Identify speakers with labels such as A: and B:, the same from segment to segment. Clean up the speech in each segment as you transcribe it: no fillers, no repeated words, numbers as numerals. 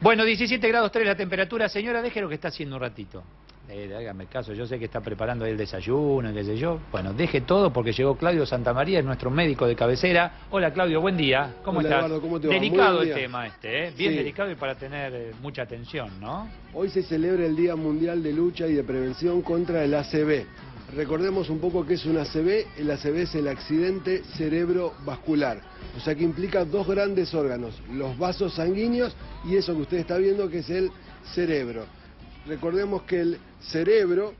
A: Bueno, 17 grados 3 la temperatura. Señora, deje lo que está haciendo un ratito. Hágame caso, yo sé que está preparando ahí el desayuno, qué sé yo. Bueno, deje todo porque llegó Claudio Santamaría, es nuestro médico de cabecera. Hola Claudio, buen día. ¿Cómo
B: Hola,
A: estás?
B: Eduardo, ¿cómo te va?
A: Delicado
B: Muy
A: el
B: buen día.
A: tema este, ¿eh? Bien
B: Sí.
A: delicado y para tener mucha atención, ¿no?
B: Hoy se celebra el Día Mundial de Lucha y de Prevención contra el ACV. Recordemos un poco qué es un ACV. El ACV es el accidente cerebrovascular. O sea que implica dos grandes órganos, los vasos sanguíneos y eso que usted está viendo que es el cerebro. Recordemos que el cerebro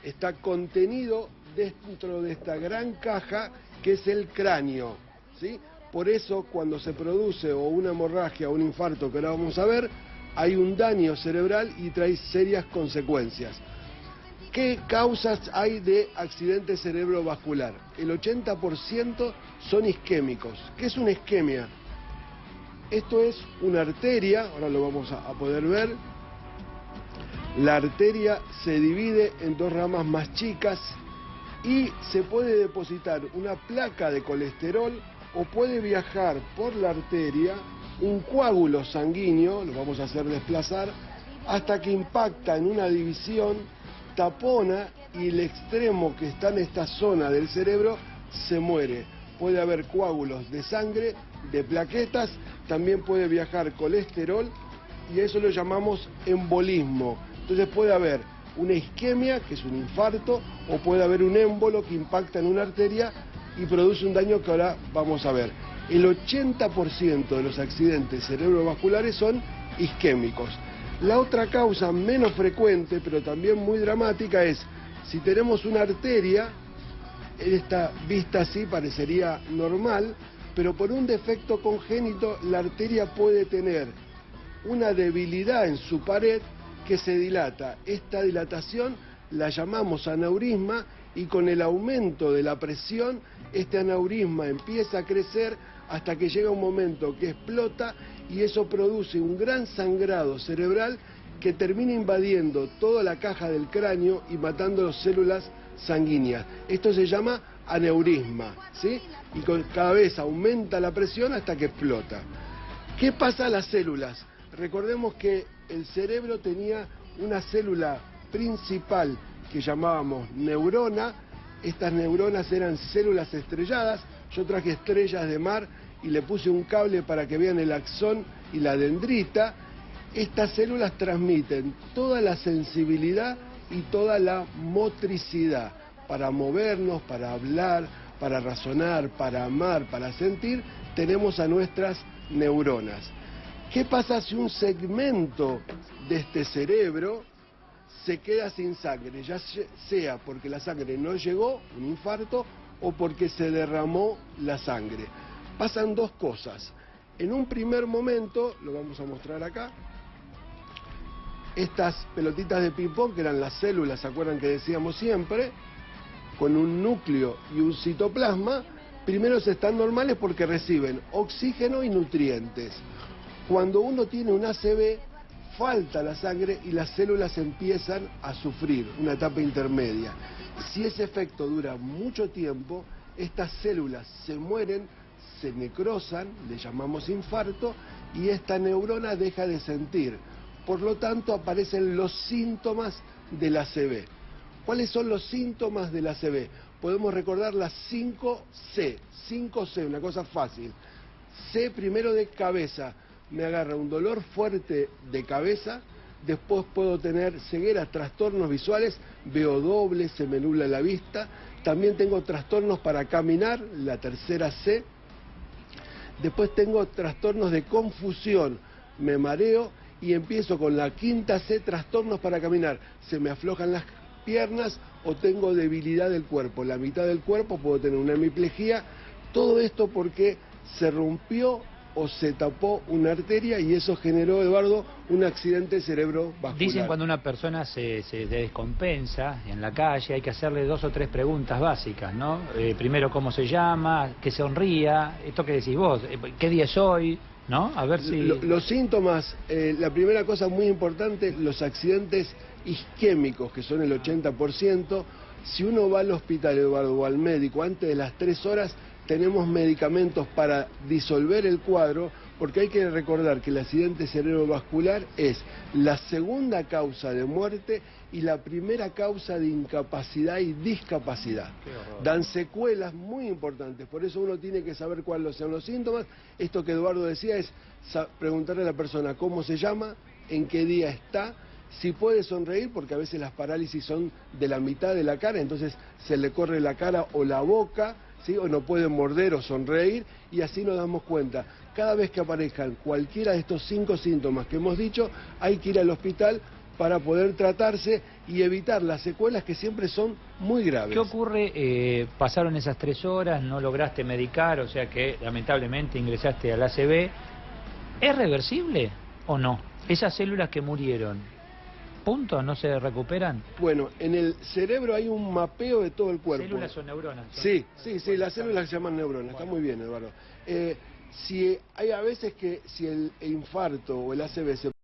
B: está contenido dentro de esta gran caja que es el cráneo, ¿sí? Por eso cuando se produce o una hemorragia o un infarto, que ahora vamos a ver, hay un daño cerebral y trae serias consecuencias. ¿Qué causas hay de accidente cerebrovascular? El 80% son isquémicos. ¿Qué es una isquemia? Esto es una arteria, ahora lo vamos a poder ver. La arteria se divide en dos ramas más chicas y se puede depositar una placa de colesterol o puede viajar por la arteria un coágulo sanguíneo, lo vamos a hacer desplazar, hasta que impacta en una división, tapona y el extremo que está en esta zona del cerebro se muere. Puede haber coágulos de sangre, de plaquetas, también puede viajar colesterol y eso lo llamamos embolismo. Entonces puede haber una isquemia, que es un infarto, o puede haber un émbolo que impacta en una arteria y produce un daño que ahora vamos a ver. El 80% de los accidentes cerebrovasculares son isquémicos. La otra causa menos frecuente, pero también muy dramática, es si tenemos una arteria, esta vista así parecería normal, pero por un defecto congénito la arteria puede tener una debilidad en su pared que se dilata. Esta dilatación la llamamos aneurisma y con el aumento de la presión este aneurisma empieza a crecer hasta que llega un momento que explota y eso produce un gran sangrado cerebral que termina invadiendo toda la caja del cráneo y matando las células sanguíneas. Esto se llama aneurisma, ¿sí? Y cada vez aumenta la presión hasta que explota. ¿Qué pasa a las células? Recordemos que el cerebro tenía una célula principal que llamábamos neurona. Estas neuronas eran células estrelladas. Yo traje estrellas de mar y le puse un cable para que vean el axón y la dendrita. Estas células transmiten toda la sensibilidad y toda la motricidad para movernos, para hablar, para razonar, para amar, para sentir. Tenemos a nuestras neuronas. ¿Qué pasa si un segmento de este cerebro se queda sin sangre? Ya sea porque la sangre no llegó, un infarto, o porque se derramó la sangre. Pasan dos cosas. En un primer momento, lo vamos a mostrar acá, estas pelotitas de ping-pong, que eran las células, ¿se acuerdan que decíamos siempre? Con un núcleo y un citoplasma, primero están normales porque reciben oxígeno y nutrientes. Cuando uno tiene un ACV, falta la sangre y las células empiezan a sufrir una etapa intermedia. Si ese efecto dura mucho tiempo, estas células se mueren, se necrosan, le llamamos infarto, y esta neurona deja de sentir. Por lo tanto, aparecen los síntomas del ACV. ¿Cuáles son los síntomas del ACV? Podemos recordar las 5C. 5C, una cosa fácil. C primero de cabeza. Me agarra un dolor fuerte de cabeza, después puedo tener ceguera, trastornos visuales, veo doble, se me nubla la vista, también tengo trastornos para caminar, la tercera C, después tengo trastornos de confusión, me mareo y empiezo con la quinta C, trastornos para caminar, se me aflojan las piernas o tengo debilidad del cuerpo, la mitad del cuerpo puedo tener una hemiplegia, todo esto porque se rompió o se tapó una arteria y eso generó, Eduardo, un accidente cerebrovascular.
A: Dicen cuando una persona se descompensa en la calle hay que hacerle 2 o 3 preguntas básicas, ¿no? Primero, ¿cómo se llama? Que sonría. Esto que decís vos, ¿qué día es hoy? ¿No? A ver si...
B: Los síntomas, la primera cosa muy importante, los accidentes isquémicos, que son el 80%, si uno va al hospital, Eduardo, o al médico antes de las 3 horas, tenemos medicamentos para disolver el cuadro, porque hay que recordar que el accidente cerebrovascular es la segunda causa de muerte y la primera causa de incapacidad y discapacidad. Dan secuelas muy importantes, por eso uno tiene que saber cuáles son los síntomas. Esto que Eduardo decía es preguntarle a la persona cómo se llama, en qué día está, si puede sonreír, porque a veces las parálisis son de la mitad de la cara, entonces se le corre la cara o la boca, ¿sí? O no puede morder o sonreír, y así nos damos cuenta. Cada vez que aparezcan cualquiera de estos 5 síntomas que hemos dicho, hay que ir al hospital para poder tratarse y evitar las secuelas que siempre son muy graves.
A: ¿Qué ocurre? Pasaron esas 3 horas, no lograste medicar, o sea que lamentablemente ingresaste al ACV. ¿Es reversible o no? Esas células que murieron, ¿punto? ¿No se recuperan?
B: Bueno, en el cerebro hay un mapeo de todo el cuerpo.
A: ¿Células o neuronas?
B: Sí, las células se llaman neuronas, está muy bien, Eduardo. Si hay a veces que si el infarto o el ACV se